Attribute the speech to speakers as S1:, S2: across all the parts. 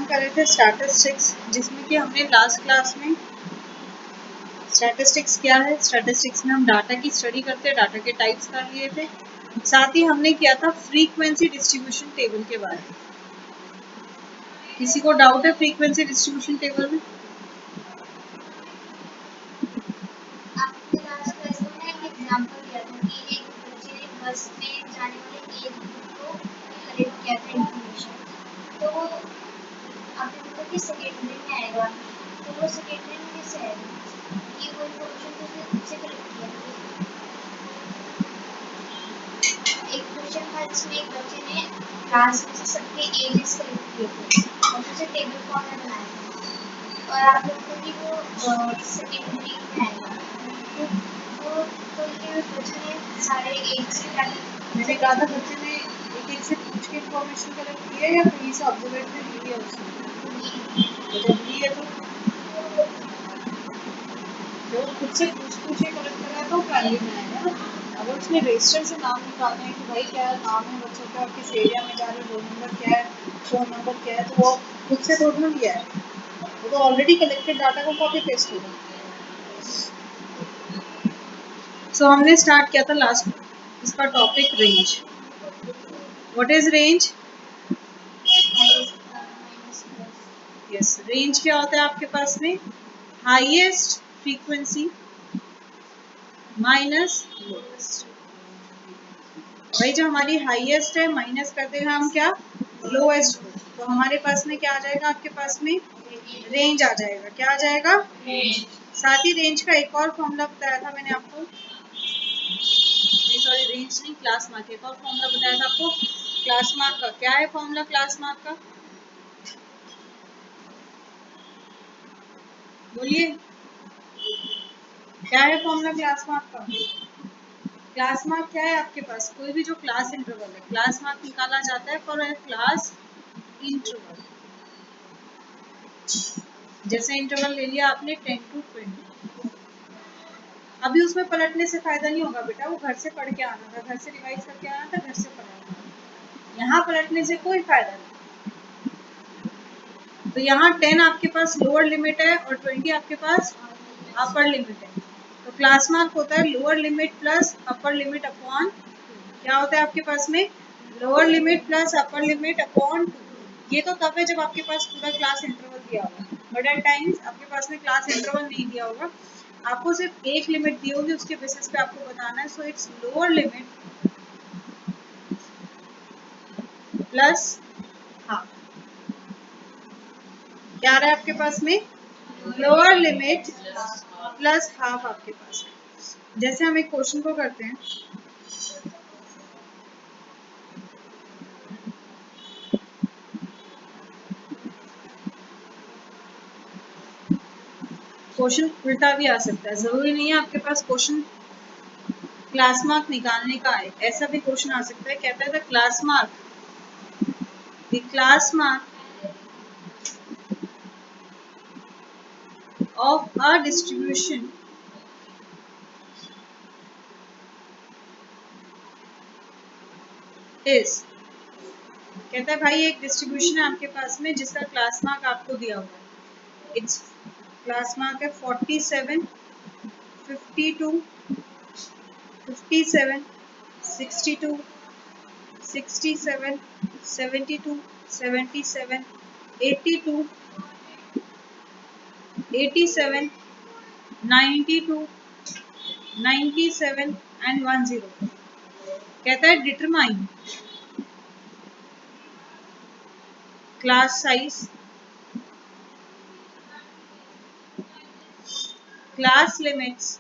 S1: कर रहे थे स्टैटिस्टिक्स, जिसमें कि हमने लास्ट क्लास में स्टैटिस्टिक्स क्या है, स्टैटिस्टिक्स में हम डाटा की स्टडी करते हैं, डाटा के टाइप्स कर लिए थे। साथ ही हमने किया था फ्रीक्वेंसी डिस्ट्रीब्यूशन टेबल के बारे में। किसी को डाउट है फ्रीक्वेंसी डिस्ट्रीब्यूशन टेबल में?
S2: आपने लास्ट क्लास में एक एग्जांपल दिया था कि एक बच्चे ने बस में जाने वाले एक ग्रुप को कलेक्ट किया था इंफॉर्मेशन, तो आपने बोला कि सेकेंडरी में आएगा, तो वो सेकेंडरी में कैसे आएगा कि वो इंफॉर्मेशन तो उसने खुद से कलेक्ट किया था। एक क्वेश्चन था जिसमें एक बच्चे ने क्लास में से सबके एजेस कलेक्ट किए थे और उसे टेबल फॉर्म में बनाया था, और आप लोग को कि वो सेकेंडरी में आएगा, तो लेकिन उस बच्चे ने सारे एजेस के डाटा,
S1: मैंने कहा था बच्चे ने एक एक से पूछ के इन्फॉर्मेशन कलेक्ट की है या कहीं से ऑब्जर्वेट में ली है उसने? तो जब ली है तो जो खुद से पूछ के कलेक्ट कर रहा है तो प्राइमरी में आएगा ना। अगर उसने रजिस्टर से नाम निकालना है कि भाई क्या नाम है बच्चों का, किस एरिया में जा रहे हैं, रोल नंबर क्या है, फोन नंबर क्या है, तो वो खुद से थोड़ा ना लिया है, वो तो ऑलरेडी कलेक्टेड डाटा को कॉपी पेस्ट होगा। सो हमने स्टार्ट किया था लास्ट में, इसका topic range. What is range? Yes, range क्या होता है आपके पास में? Highest frequency minus lowest. भाई जो हमारी हाईएस्ट है माइनस कर देगा हम क्या, लोएस्ट को, तो हमारे पास में क्या आ जाएगा, आपके पास में रेंज आ जाएगा। क्या आ जाएगा? साथ ही रेंज का एक और फॉर्मूला बताया था मैंने आपको, सॉरी रेंज नहीं, क्लास मार्क। एक और फॉर्मूला बताया था आपको क्लास मार्क का। क्या है फॉर्मूला क्लास मार्क का? बोलिए, क्या है फॉर्मूला क्लास मार्क का? क्लास मार्क क्या है आपके पास? कोई भी जो क्लास इंटरवल है, क्लास मार्क निकाला जाता है फॉर क्लास इंटरवल। जैसे इंटरवल ले लिया आपने 10 to 20। अभी उसमें पलटने से फायदा नहीं होगा बेटा, वो घर से पढ़ के आना था, घर से रिवाइज करके आना था, घर से पढ़ाना था। यहाँ पलटने से कोई फायदा नहीं। तो यहाँ 10 आपके पास लोअर लिमिट है और 20 आपके पास अपर लिमिट है। तो क्लास मार्क होता है lower limit plus upper limit upon, क्या होता है आपके पास में, lower limit plus upper limit upon 2। ये तो तब है जब आपके पास पूरा क्लास इंटरवल दिया होगा, बट एट टाइम्स आपके पास में क्लास इंटरवल नहीं दिया होगा, आपको सिर्फ एक लिमिट दी होगी, उसके बेसिस पे आपको बताना है। So it's lower limit plus half. क्या आ रहा है आपके पास में? लोअर लिमिट प्लस हाफ आपके पास है। जैसे हम एक क्वेश्चन को करते हैं, क्वेश्चन उल्टा भी आ सकता है, जरूरी नहीं है आपके पास क्वेश्चन क्लास मार्क निकालने का है, ऐसा भी क्वेश्चन आ सकता है। कहता है the class mark of a distribution is, कहता है भाई एक डिस्ट्रीब्यूशन है आपके पास में जिसका क्लास मार्क आपको दिया हुआ है। इट्स क्लास मार्क है 47, 52, 57, 62, 67, 72, 77, 82, 87, 92, 97 एंड 10। कहता है determine class size, class limits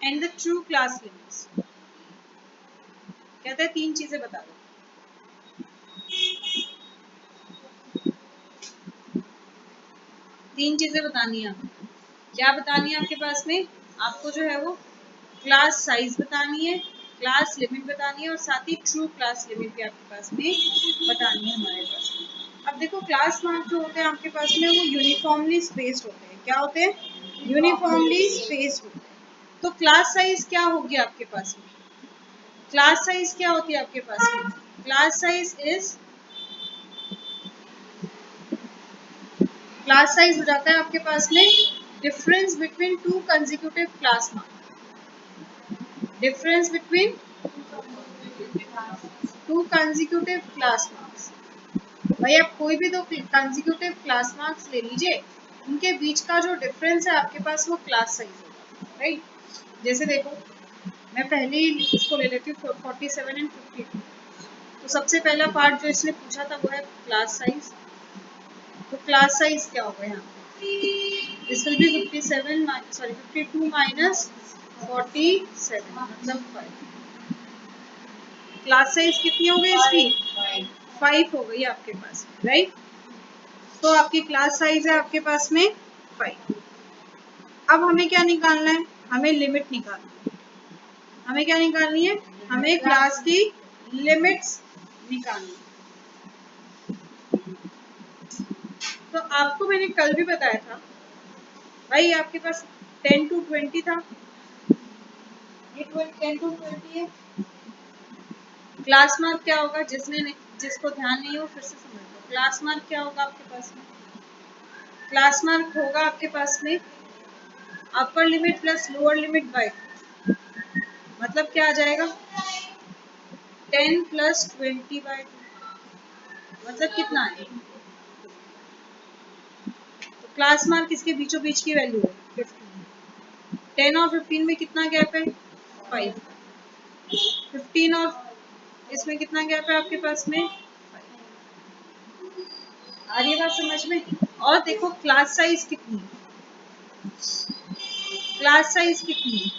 S1: and the true class limits. कहता है तीन चीजें बता दो। तीन चीजें बतानी है आपको। क्या बतानी है आपके पास में? आपको जो है वो क्लास साइज बतानी है, क्लास लिमिट बतानी है और साथ ही ट्रू क्लास लिमिट भी आपके पास में बतानी है हमारे पास में। अब देखो क्लास मार्क जो होते हैं आपके पास में वो यूनिफॉर्मली स्पेस्ड होते हैं। क्या होते हैं? यूनिफॉर्मली स्पेस्ड होते हैं। तो क्लास साइज क्या होगी आपके पास में? क्लास साइज क्या होती है आपके पास में? क्लास साइज हो जाता है आपके पास में difference between two consecutive class marks. Difference between two consecutive class marks. भाई आप कोई भी दो कंसेक्यूटिव क्लास मार्क्स ले लीजिए, उनके बीच का जो डिफरेंस है आपके पास वो क्लास साइज होगा, राइट। जैसे देखो, मैं पहले ही इसको ले लेती हूँ 47 एंड 52। तो सबसे पहला पार्ट जो इसने पूछा था वो है क्लास साइज। तो क्लास साइज क्या होगा यहाँ पे? दिस विल बी 52 माइनस 47 मतलब 5। क्लास साइज कितनी हो गई इसकी? 5 हो गई आपके पास, राइट। तो आपकी क्लास साइज है आपके पास में 5। अब हमें क्या निकालना है? हमें लिमिट निकालनी है। हमें क्या निकालनी है? हमें क्लास की लिमिट्स निकालनी है। तो आपको मैंने कल भी बताया था भाई, आपके पास 10 to 20 था, ये 10 to 20 है। क्लास मार्क क्या होगा? जिसको ध्यान नहीं हो फिर से समझ लो। क्लास मार्क क्या होगा आपके पास में? क्लास मार्क होगा आपके पास में upper limit plus lower limit by, मतलब क्या आ जाएगा? 10 प्लस 20/2, मतलब कितना है? तो क्लास मार्क इसके बीचों बीच की वैल्यू है 15। 10 और 15 में कितना गैप है? 5। 15 और इसमें कितना गैप है आपके पास में? 5। आ रही है बात समझ में? और देखो क्लास साइज कितनी है? क्लास साइज कितनी है?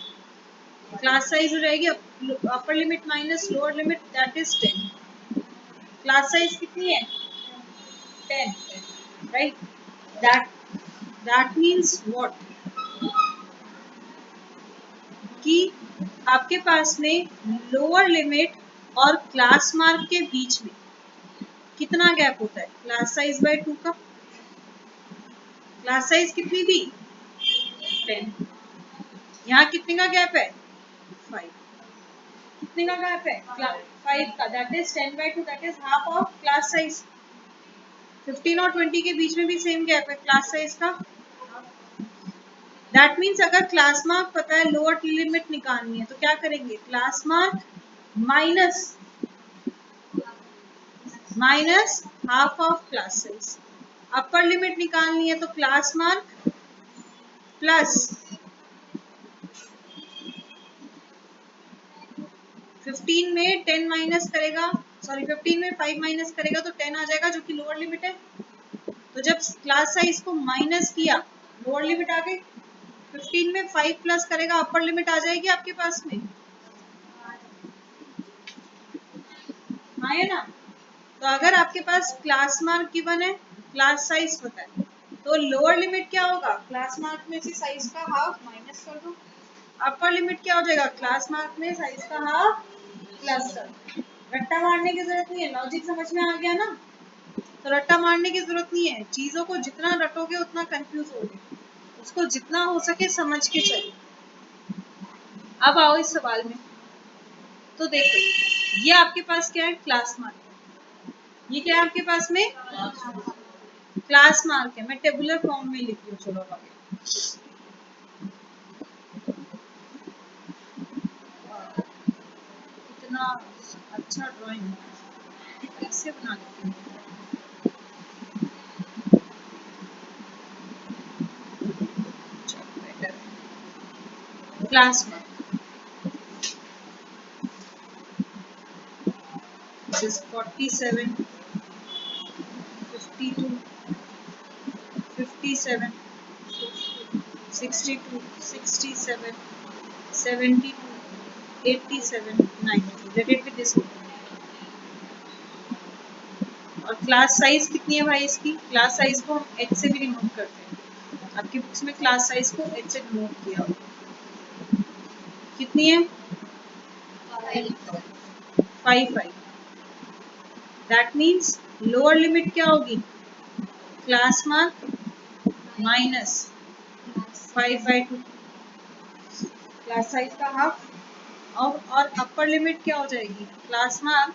S1: क्लास साइज हो जाएगी upper limit minus lower limit, that is 10। Class size कितनी है? 10, राइट। That means what? कि आपके पास में लोअर लिमिट और क्लास मार्क के बीच में कितना गैप होता है? क्लास साइज बाय 2 का। क्लास साइज कितनी थी? 10। यहाँ कितने का गैप है? 5। कितने का गैप है? 5 का, that is 10/2, that is half of class size. 15 और 20 के बीच में भी सेम गैप है क्लास साइज का। दैट मीन्स अगर क्लास मार्क पता है, लोअर लिमिट निकालनी है, तो क्या करेंगे? Class mark minus half of class size. Upper limit निकालनी है तो क्लास मार्क प्लस 15 में 10 माइनस करेगा, सॉरी 15 में 5 माइनस करेगा तो 10 आ जाएगा, जो कि लोअर लिमिट है। तो जब क्लास साइज को माइनस किया, लोअर लिमिट आ गई। 15 में 5 प्लस करेगा, अपर लिमिट आ जाएगी आपके पास में। हाँ है ना? तो अगर आपके पास क्लास मार्क गिवन है, क्लास साइज पता है, तो लोअर लिमिट क्या होगा? क्लास मार्क में से साइज का हाफ माइनस कर दो। अपर लिमिट क्या हो जाएगा? क्लास मार्क में साइज का हाफ प्लस कर दो। रट्टा मारने की जरूरत नहीं है, लॉजिक समझ में आ गया ना? तो रट्टा मारने की जरूरत नहीं है। चीजों को जितना रटोगे उतना कंफ्यूज होगे, उसको जितना हो सके समझ के चलिए। अब आओ इस सवाल में। तो देखो, ये आपके पास क्या है? Class mark. ये क्या है आपके पास में? क्लास मार्क है। मैं टेबुलर फॉर्म में लिखी हूँ, चलो आगे। इतना अच्छा ड्राइंग कैसे बना लेती हूँ? Class mark this is 47, 52, 57, 62, 67, 72, 87, 92. Let it be this one. और क्लास साइज कितनी है भाई इसकी? क्लास साइज को हम h से भी डिनोट करते हैं। आपकी बुक्स में क्लास साइज को h से डिनोट किया होगा। कितनी है? 5. दैट मीन्स लोअर लिमिट क्या होगी? Class mark minus 5/2, class size का हाफ और अपर लिमिट क्या हो जाएगी क्लास मार्क,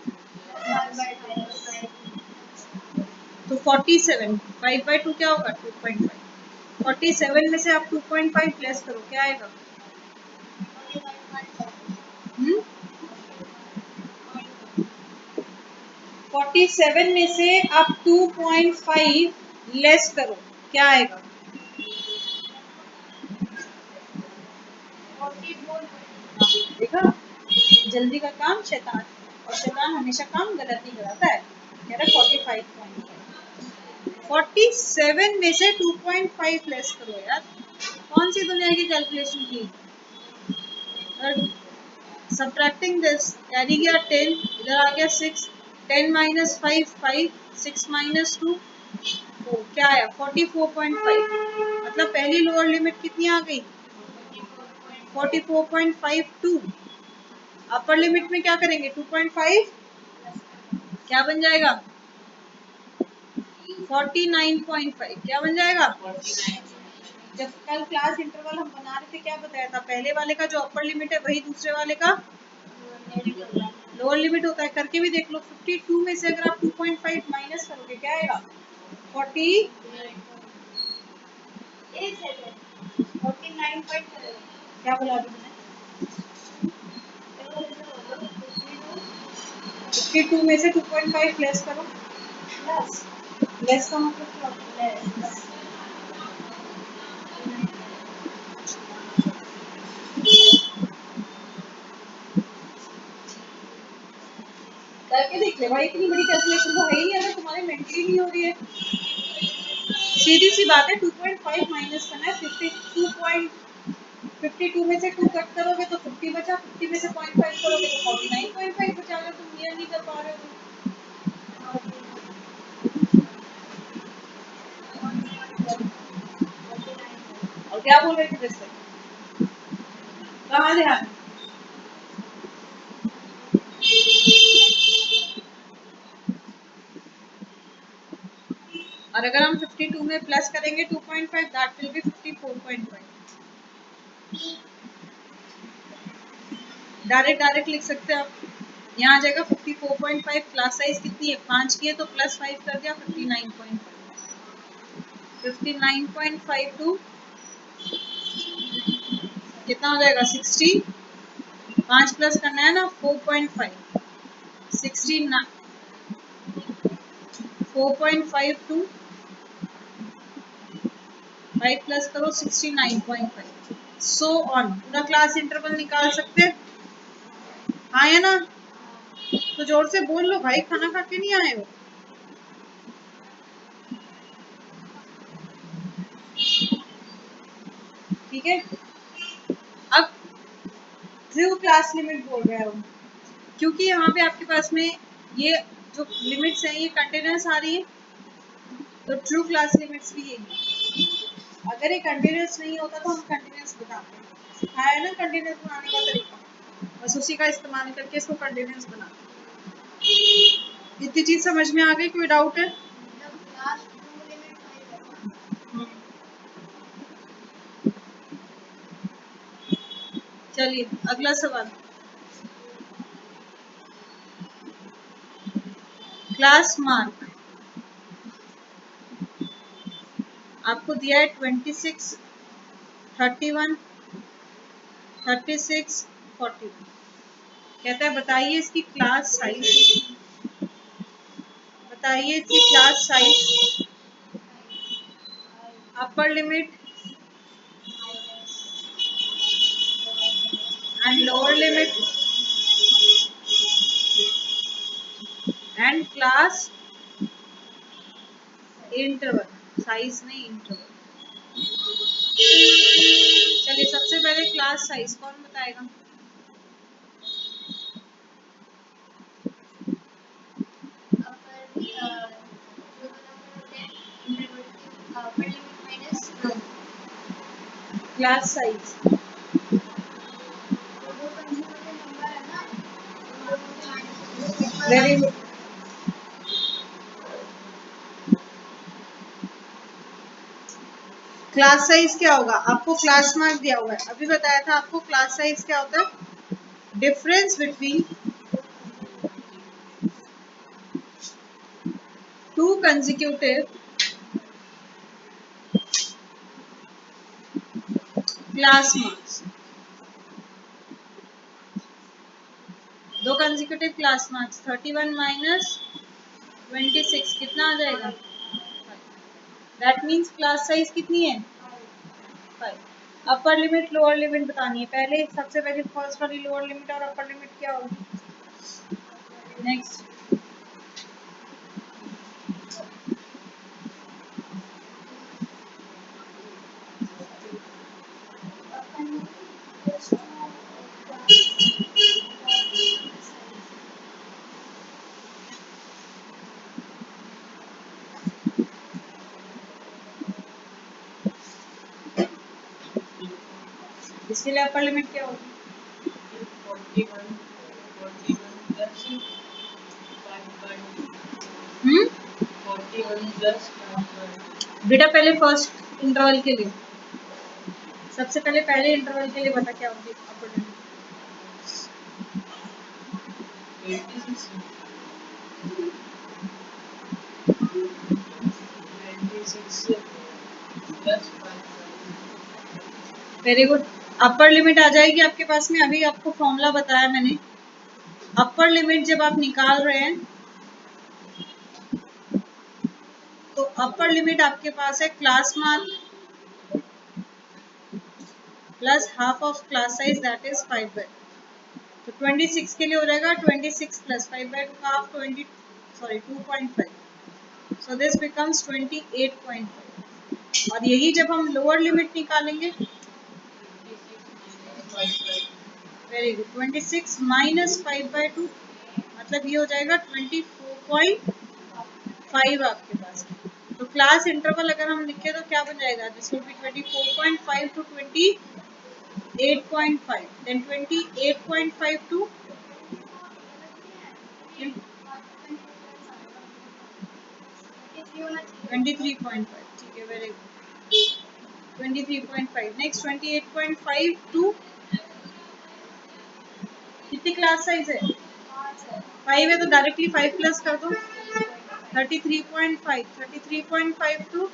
S1: तो 47 5/2 क्या होगा 2.5। 47 में से आप 2.5 लेस करो क्या आएगा, 47 में से आप 2.5 लेस करो क्या आएगा, देखा, जल्दी का काम शैतान, और शैतान हमेशा काम गलत ही कराता है। कह रहा 45.5, 47 में से 2.5 लेस करो यार, कौन सी दुनिया की कैलकुलेशन की। सब्ट्रैक्टिंग दिस कैरी गया 10, इधर आ गया 6, 10 माइनस 5 5, 6 माइनस 2 4, क्या आया 44.5, मतलब पहली लोअर लिमिट कितनी आ गई 44.52। अपर लिमिट में क्या करेंगे 2.5, क्या बन जाएगा 49.5, क्या बन जाएगा। जब कल क्लास इंटरवल हम बना रहे थे क्या बताया था, पहले वाले का जो अपर लिमिट है वही दूसरे वाले का लोअर लिमिट होता है, करके भी देख लो। 52 में से अगर आप 2.5 माइनस करोगे क्या आएगा 49, क्या बोला अभी मैंने 52 में से 2.5 लेस करो, लेस का मतलब क्या होता है, करके देख ले भाई, इतनी बड़ी कैलकुलेशन तो है ही नहीं, अगर तुम्हारे मेंटली नहीं हो रही है। सीधी सी बात है 2.5 माइनस करना है 52 में से 2 कट करोगे तो 50 बचा, 50 में से 0.5 करोगे तो 49.5 बचा। अगर तुम क्लियर नहीं कर पा रहे हो तो। और क्या बोल रहे थे जैसे कहाँ ध्यान, और अगर हम 52 में प्लस करेंगे 2.5 दैट विल बी 54.5। डायरेक्ट लिख सकते हैं आप, यहाँ आ जाएगा 54.5, क्लास साइज कितनी है 5 की है तो प्लस 5 कर दिया 59.5, 59.5 कितना हो जाएगा 60, 5 प्लस करना है ना 4.5, 69, 4.5 टू 5 प्लस करो 69.5, सो ऑन, पूरा क्लास इंटरवल निकाल सकते हैं। हाँ या ना, तो जोर से बोल लो भाई, खाना खा के नहीं आए हो। ठीक है, अब ट्रू क्लास लिमिट बोल रहे हो, क्योंकि यहाँ पे आपके पास में ये जो लिमिट्स हैं ये कंटिन्यूस आ रही है, तो ट्रू क्लास लिमिट्स भी यही है। अगर ये कंटिन्यूस नहीं होता तो हम कंटिन्यूस बताते हैं, सिखाया है ना कंटिन्यूस बनाने का तरीका, बस उसी का इस्तेमाल करके इसको कंटिन्यूस बनाते हैं। इतनी चीज समझ में आ गई, कोई डाउट है। चलिए अगला सवाल, क्लास मार्क आपको दिया है 26, 31, 36, 41, कहता है बताइए इसकी क्लास साइज, बताइए इसकी class size, upper limit and lower limit and class interval, size नहीं इंटरवल। चलिए सबसे पहले क्लास साइज कौन बताएगा, class size very good. Class size क्या होगा, आपको क्लास मार्क दिया हुआ है, अभी बताया था आपको क्लास साइज क्या होता है, difference between two consecutive class marks, दो कंसेक्यूटिव क्लास मार्क्स 31 माइनस 26 कितना आ जाएगा? दैट मीन्स क्लास साइज कितनी है? 5। अपर लिमिट लोअर लिमिट बतानी है। पहले सबसे पहले फर्स्ट वाली लोअर लिमिट और अपर लिमिट क्या होगी? नेक्स्ट इसके लिए अपर लिमिट क्या होगी?
S3: 41 प्लस
S1: बेटा पहले फर्स्ट इंटरवल के लिए, सबसे पहले इंटरवल के लिए बता क्या होगी upper limit?
S3: 96 plus 5।
S1: Very good. Upper limit आ जाएगी आपके पास में। अभी आपको फॉर्मूला बताया मैंने। अपर लिमिट जब आप निकाल रहे हैं तो अपर लिमिट आपके पास है class mark plus half of class size that is 5/2। तो 26 के लिए हो जाएगा 26 प्लस 5/2 का हाफ 2.5। So this becomes 28.5। और यही जब हम लोअर लिमिट निकालेंगे, वेरी गुड, 26 माइनस 5/2 मतलब ये हो जाएगा 24.5 आपके पास। तो क्लास इंटरवल अगर हम लिखे तो क्या बन जाएगा? This will be 24.5 to 28.5, then 28.5 to 23.5। ठीक है, वेरी गुड, 23.5। नेक्स्ट 28.5 टू कितनी क्लास साइज है? 5 है तो डायरेक्टली 5 प्लस कर दो। 33.5, 33.5 टू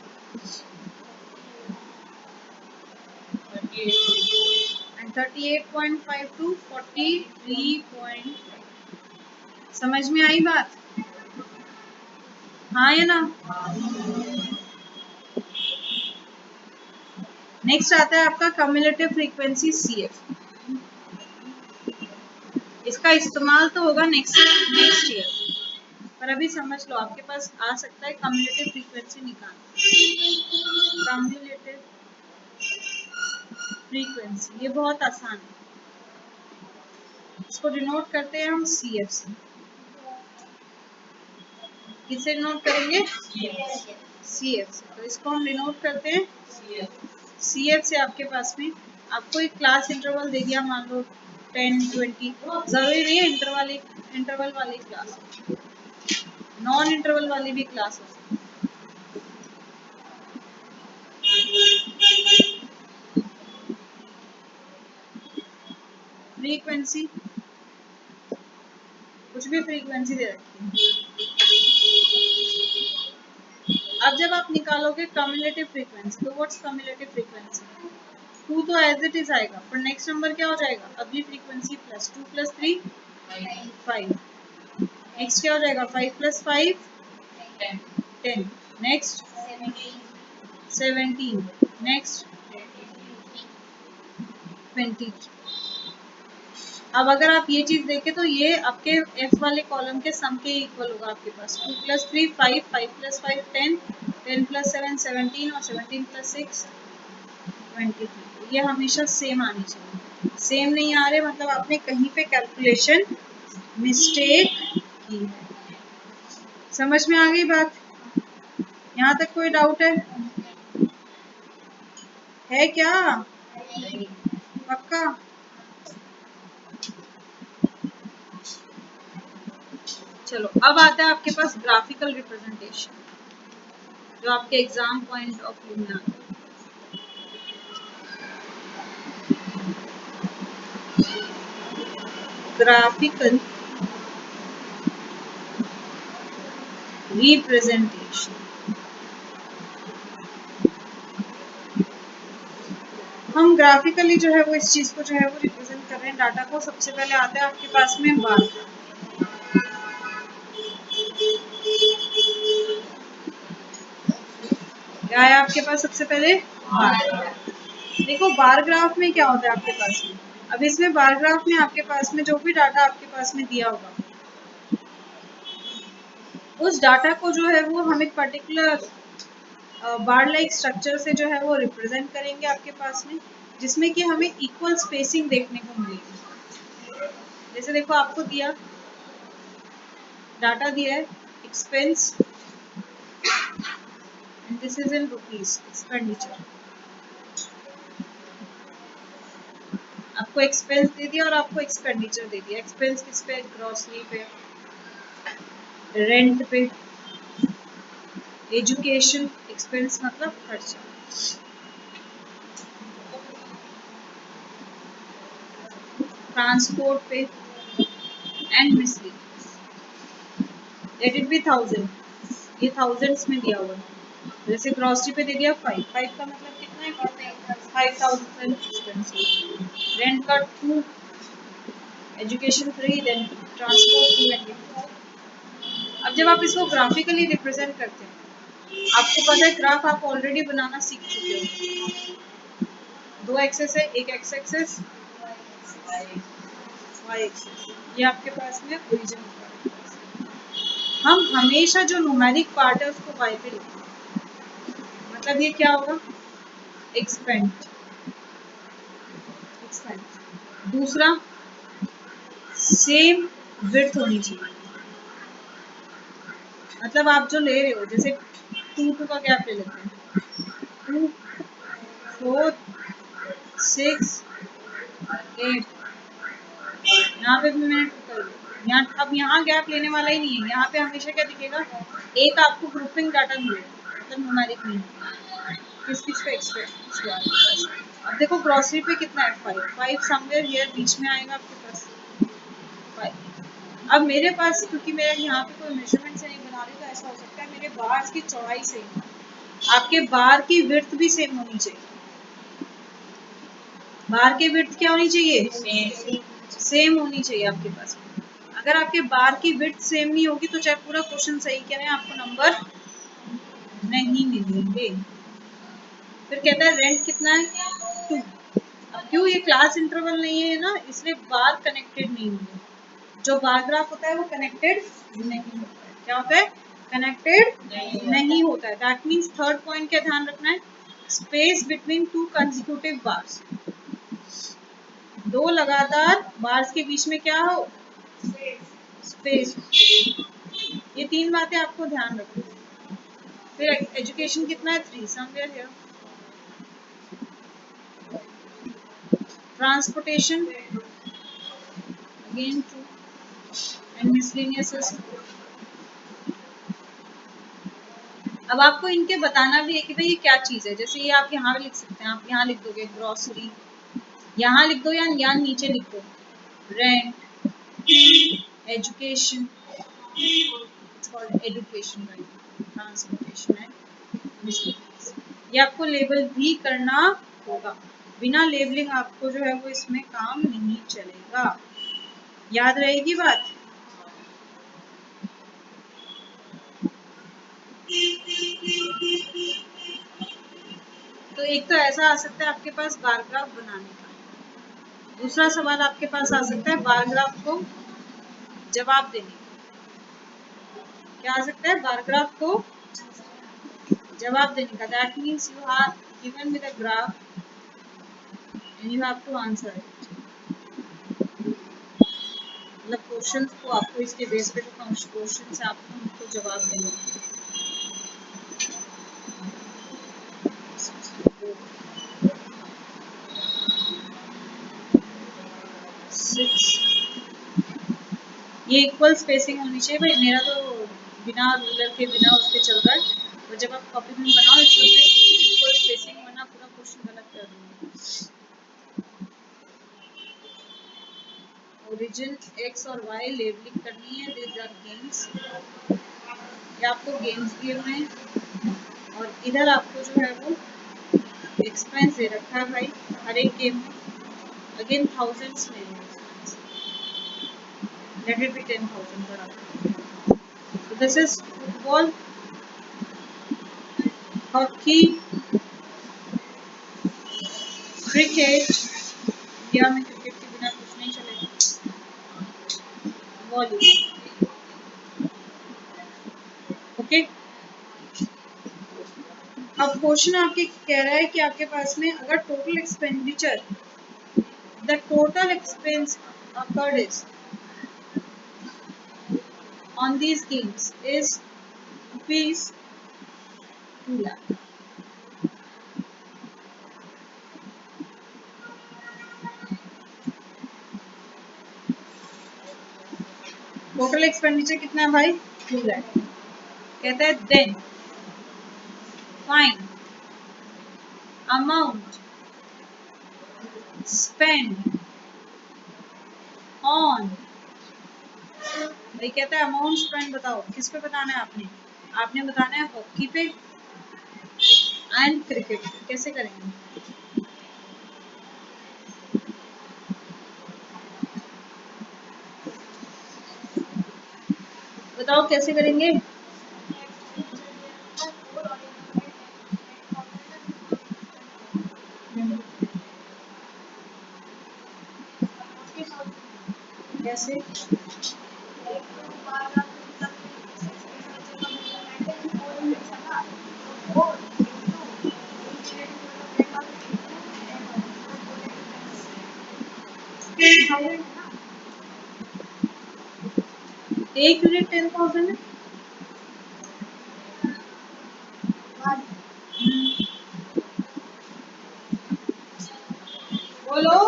S1: 38.5 टू 43.5। समझ में आई बात? हाँ या ना? नेक्स्ट आता है आपका कम्युलेटिव फ्रीक्वेंसी CF। इसका इस्तेमाल तो होगा नेक्स्ट ईयर, पर अभी समझ लो आपके पास आ सकता है कम्युलेटिव फ्रीक्वेंसी निकालना। कम्युलेटिव फ्रीक्वेंसी ये बहुत आसान है। इसको डिनोट करते हैं हम CF से। किसे डिनोट करेंगे? CF से। तो इसको हम डिनोट करते हैं CF से। आपके पास में आपको एक क्लास इंटरवल दे दिया, मान लो 10, 20। जरूरी नहीं है इंटरवल वाली क्लास, नॉन इंटरवल वाली भी क्लास हो। फ्रीक्वेंसी कुछ भी फ्रीक्वेंसी दे रखी है। अब जब आप निकालोगे कम्युलेटिव फ्रीक्वेंसी, तो व्हाट्स कम्युलेटिव फ्रीक्वेंसी? 2 तो एज इट इज आएगा, पर नेक्स्ट नंबर क्या हो जाएगा? अगली फ्रीक्वेंसी प्लस 2 प्लस 3 5। नेक्स्ट क्या हो जाएगा? 5 प्लस 5 10। नेक्स्ट 17। नेक्स्ट 20। अब अगर आप ये चीज देखें तो ये आपके F वाले कॉलम के सम के इक्वल होगा। आपके पास 2 प्लस 3 5, 5 प्लस 5 10, 10 प्लस 7 17 और 17 प्लस 6 23। ये हमेशा सेम आनी चाहिए। सेम नहीं आ रहे मतलब आपने कहीं पे कैलकुलेशन मिस्टेक की है। समझ में आ गई बात? यहाँ तक कोई डाउट है क्या? पक्का? चलो अब आता है आपके पास ग्राफिकल रिप्रेजेंटेशन, जो आपके एग्जाम पॉइंट ऑफ व्यू में आता है। graphical representation। हम ग्राफिकली जो है वो इस चीज को जो है वो रिप्रेजेंट कर रहे हैं डाटा को। सबसे पहले आता है आपके पास में बार। क्या है आपके पास सबसे पहले बार। देखो बार ग्राफ में क्या होता है आपके पास में, अब इसमें बार ग्राफ में आपके पास में जो भी डाटा आपके पास में दिया होगा उस डाटा को जो है वो हम एक पर्टिकुलर बार लाइक स्ट्रक्चर से जो है वो रिप्रेजेंट करेंगे आपके पास में, जिसमें कि हमें इक्वल स्पेसिंग देखने को मिलेगी। जैसे देखो आपको दिया डाटा दिया है expense and this is in rupees expenditure. आपको एक्सपेंस दे दिया और आपको एक्सपेंडिचर दे दिया। एक्सपेंस किस पे, ग्रोसरी पे, रेंट पे, एजुकेशन एक्सपेंस मतलब खर्चा, ट्रांसपोर्ट पे and miscellaneous. Let it be 1000, ये थाउजेंड्स में दिया हुआ है। जैसे ग्रोसरी पे दे दिया 5 का मतलब कितना है 5000 एक्सपेंसिव, रेंट का 2, एजुकेशन 3, देन ट्रांसपोर्ट 2 एंड। अब जब आप इसको ग्राफिकली रिप्रेजेंट करते हैं, आपको पता है ग्राफ आप ऑलरेडी बनाना सीख चुके हो। 2 एक्सेस है, एक एक्स एक्सेस वाई एक्सेस, ये आपके पास में ओरिजिन होता है। हम हमेशा जो न्यूमेरिक पार्ट है उसको वाई पे लिखते हैं, मतलब ये क्या होगा एक्सपेंड। दूसरा सेम विड्थ होनी चाहिए, मतलब आप जो ले रहे हो जैसे 2 का गैप ले लेते हैं, 2 4 6 8, यहाँ पे भी मैंने 2 कर दिया। यहाँ अब यहाँ गैप लेने वाला ही नहीं है, यहाँ पे हमेशा क्या दिखेगा एक आपको ग्रुपिंग डाटा मिलेगा, मतलब न्यूमेरिक नहीं किस किस पे एक्सपेक्ट। अब देखो ग्रोसरी पे कितना है 5 समवेयर हियर बीच में आएगा आपके पास 5। अब मेरे पास क्योंकि मेरा यहाँ पे कोई मेजरमेंट से नहीं बना रही तो ऐसा हो सकता है मेरे बार्स की चौड़ाई सेम, आपके बार की विड्थ भी सेम होनी चाहिए। बार की विड्थ क्या होनी चाहिए सेम होनी चाहिए आपके पास। अगर आपके बार की विड्थ सेम नहीं होगी तो चाहे पूरा क्वेश्चन सही कह रहे हैं आपको नंबर नहीं मिलेंगे। फिर कहता है रेंट कितना है 2। अब क्यों ये क्लास इंटरवल नहीं है ना, इसलिए बार कनेक्टेड नहीं होंगे। जो बार ग्राफ होता है वो कनेक्टेड नहीं होता है। क्या होता है कनेक्टेड नहीं होता है। दैट मीन्स थर्ड पॉइंट क्या ध्यान रखना है, स्पेस बिटवीन 2 कंसेक्यूटिव बार्स। 2 लगातार बार्स के बीच में क्या हो स्पेस। ये 3 बातें आपको ध्यान रखनी है। फिर एजुकेशन कितना है 3 somewhere here. Transportation again 2 and miscellaneous is. अब आपको इनके बताना भी है कि भाई ये क्या चीज है। जैसे ये आप यहाँ लिख सकते हैं, आप यहाँ लिख दोगे ग्रोसरी, यहाँ लिख दो या यहाँ नीचे लिख दो rent, education, education transportation and miscellaneous. ये आपको लेबल भी करना होगा, बिना लेबलिंग आपको जो है वो इसमें काम नहीं चलेगा। याद रहेगी बात। तो एक तो ऐसा आ सकता है आपके पास बार ग्राफ बनाने का। दूसरा सवाल आपके पास आ सकता है बार ग्राफ को जवाब देने का। क्या आ सकता है बार ग्राफ को जवाब देने का। That means you are given with a graph and you have to answer it. मतलब क्वेश्चंस को आपको इसके बेस पे जो क्वेश्चंस है आपको उनको जवाब देना है। ये इक्वल स्पेसिंग होनी चाहिए भाई। मेरा तो बिना रूलर के बिना उसके चल रहा है, तो जब आप कॉपी में बनाओ इक्वल स्पेसिंग, वरना पूरा क्वेश्चन गलत कर दूंगी। ओरिजिन एक्स और वाई लेबलिंग करनी है, दीज आर गेम्स, ये आपको गेम्स दिए हुए हैं और इधर आपको जो है वो एक्सपेंस दे रखा है भाई हर एक गेम में, अगेन थाउजेंड्स में है, लेट इट बी 10,000 बराबर। So this is football, hockey, cricket, India में क्रिकेट के बिना कुछ नहीं चलेगा, वॉलीबॉल, ओके। अब क्वेश्चन आपके कह रहा है कि आपके पास में अगर total expenditure, the total expense occurred is on these games is rupees 2 lakh. Total expenditure कितना है भाई? 2 लाख। कहता है then find amount spend on, भाई कहता है अमाउंट स्पेंड बताओ, किस पे बताना है आपने? आपने बताना है हॉकी पे एंड क्रिकेट पे। कैसे करेंगे? बताओ कैसे करेंगे? कैसे? एक यूनिट 10,000 है। बोलो।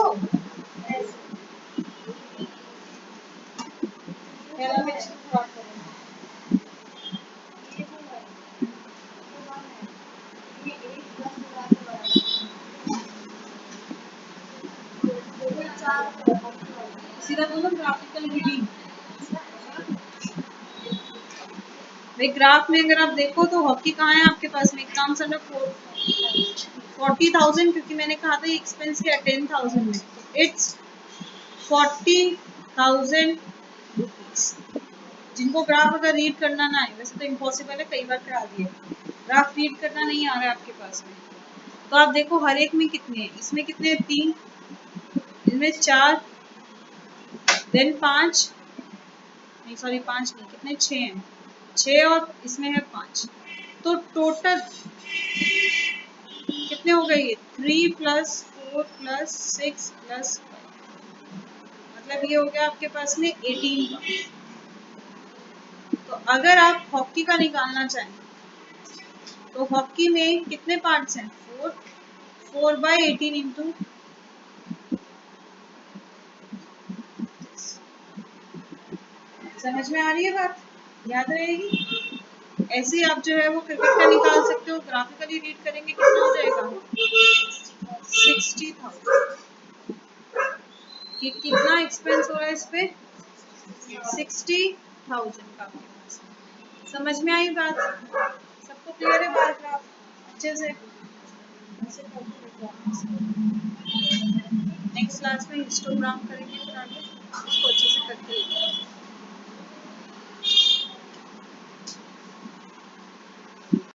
S1: पहला मैं बात करूंगा। सीधा बोलो ग्राफिकल रीडिंग। भाई ग्राफ में अगर आप देखो तो हॉकी कहाँ है आपके पास में? कम्स अंडर 40,000, क्योंकि मैंने कहा था एक्सपेंस क्या 10,000 में, इट्स 40,000 रुपीज। जिनको ग्राफ अगर रीड करना ना है, वैसे तो इम्पॉसिबल है, कई बार करा दिए, ग्राफ रीड करना नहीं आ रहा है आपके पास में, तो आप देखो हर एक में कितने हैं। इसमें कितने हैं? 3, इनमें 4, देन 5, नहीं सॉरी 5 नहीं, कितने? 6 हैं, 6 और इसमें है 5, तो टोटल कितने हो गए? ये 3 + 4 + 6 + 5, मतलब ये हो गया आपके पास में 18 का। तो अगर आप हॉकी का निकालना चाहें तो हॉकी में कितने पार्ट्स हैं? 4/18 इंटू, समझ में आ रही है बात? याद रहेगी? ऐसे आप जो है वो क्रिकेट का निकाल सकते हो, ग्राफिकली रीड करेंगे कितना हो जाएगा? 60,000। कि कितना एक्सपेंस हो रहा है इस पे? 60,000 का। समझ में आई बात? सबको क्लियर है बात? ग्राफ अच्छे से नेक्स्ट क्लास में हिस्टोग्राम करेंगे, फिर आगे उसको अच्छे से करके